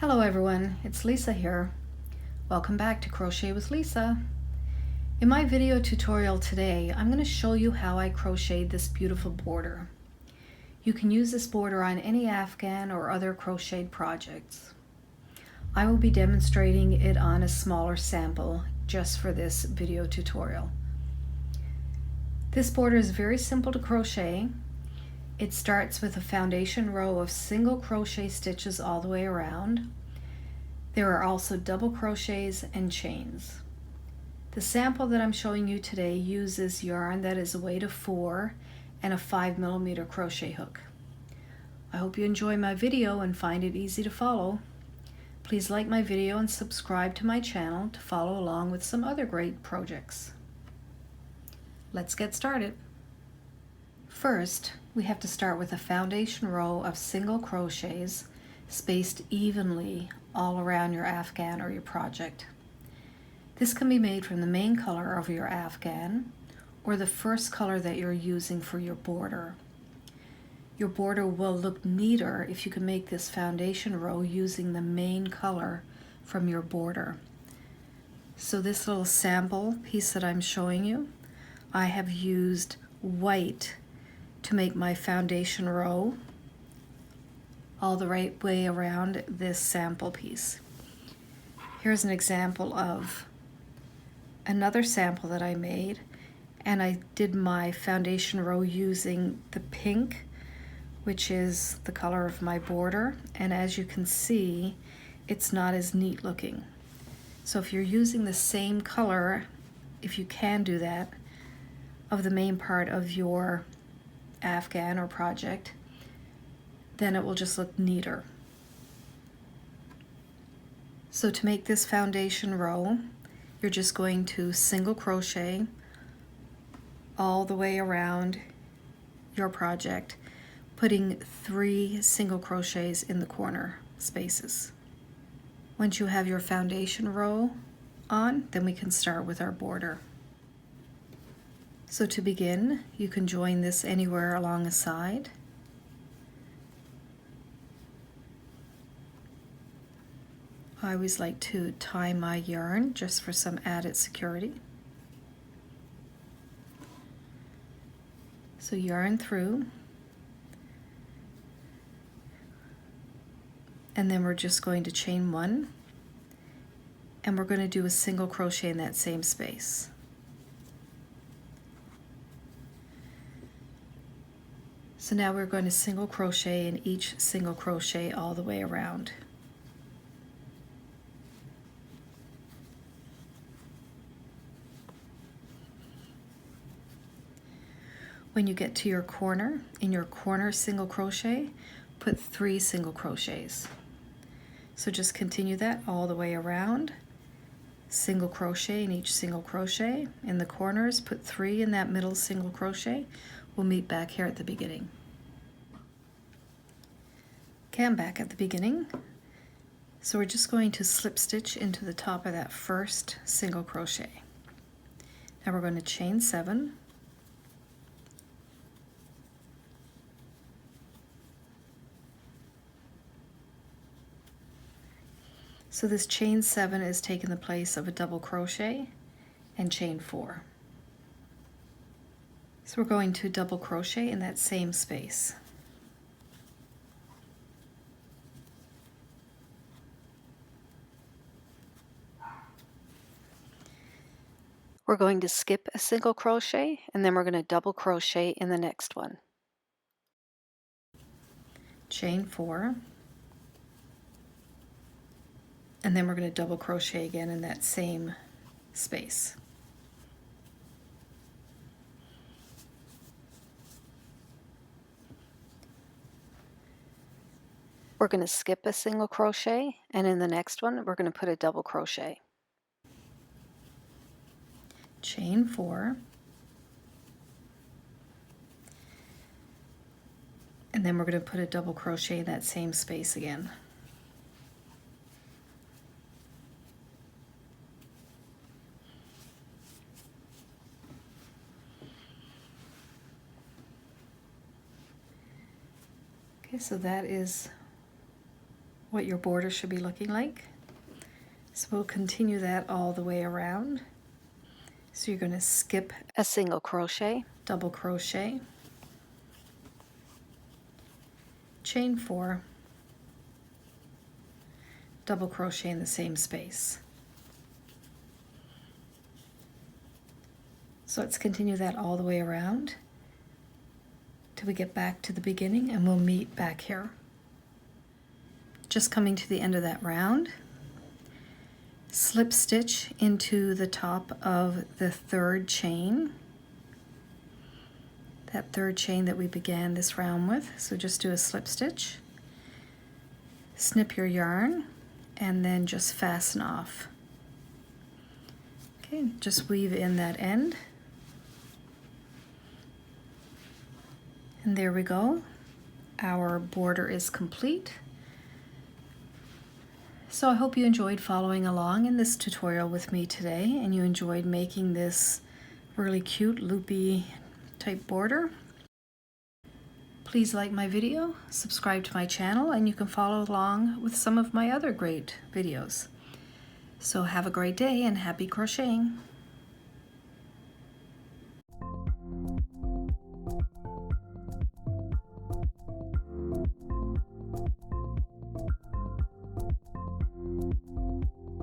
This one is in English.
Hello everyone, it's Lisa here. Welcome back to Crochet with Lisa. In my video tutorial today, I'm going to show you how I crocheted this beautiful border. You can use this border on any Afghan or other crocheted projects. I will be demonstrating it on a smaller sample just for this video tutorial. This border is very simple to crochet. It starts with a foundation row of single crochet stitches all the way around. There are also double crochets and chains. The sample that I'm showing you today uses yarn that is a weight of 4 and a 5mm crochet hook. I hope you enjoy my video and find it easy to follow. Please like my video and subscribe to my channel to follow along with some other great projects. Let's get started. First, we have to start with a foundation row of single crochets spaced evenly all around your Afghan or your project. This can be made from the main color of your Afghan or the first color that you're using for your border. Your border will look neater if you can make this foundation row using the main color from your border. So this little sample piece that I'm showing you, I have used white to make my foundation row all the right way around this sample piece. Here's an example of another sample that I made, and I did my foundation row using the pink, which is the color of my border, and as you can see, it's not as neat looking. So if you're using the same color, if you can do that, of the main part of your Afghan or project, then it will just look neater. So to make this foundation row, you're just going to single crochet all the way around your project, putting 3 single crochets in the corner spaces. Once you have your foundation row on, then we can start with our border. So to begin, you can join this anywhere along a side. I always like to tie my yarn just for some added security. So yarn through, and then we're just going to chain 1, and we're going to do a single crochet in that same space. So now we're going to single crochet in each single crochet all the way around. When you get to your corner, in your corner single crochet, put 3 single crochets. So just continue that all the way around. Single crochet in each single crochet. In the corners, put 3 in that middle single crochet. We'll meet back here at the beginning. Okay, I'm back at the beginning. So we're just going to slip stitch into the top of that first single crochet. Now we're going to chain 7. So this chain 7 is taking the place of a double crochet and chain 4. So we're going to double crochet in that same space. We're going to skip a single crochet, and then we're going to double crochet in the next one. Chain 4, and then we're going to double crochet again in that same space. We're going to skip a single crochet, and in the next one we're going to put a double crochet. Chain 4, and then we're going to put a double crochet in that same space again. Okay, so that is what your border should be looking like. So we'll continue that all the way around. So you're going to skip a single crochet, double crochet, chain 4, double crochet in the same space. So let's continue that all the way around till we get back to the beginning, and we'll meet back here. Just coming to the end of that round, slip stitch into the top of the 3rd chain, that 3rd chain that we began this round with. So just do a slip stitch, snip your yarn, and then just fasten off. Okay, just weave in that end. And there we go. Our border is complete. So I hope you enjoyed following along in this tutorial with me today, and you enjoyed making this really cute loopy type border. Please like my video, subscribe to my channel, and you can follow along with some of my other great videos. So have a great day and happy crocheting!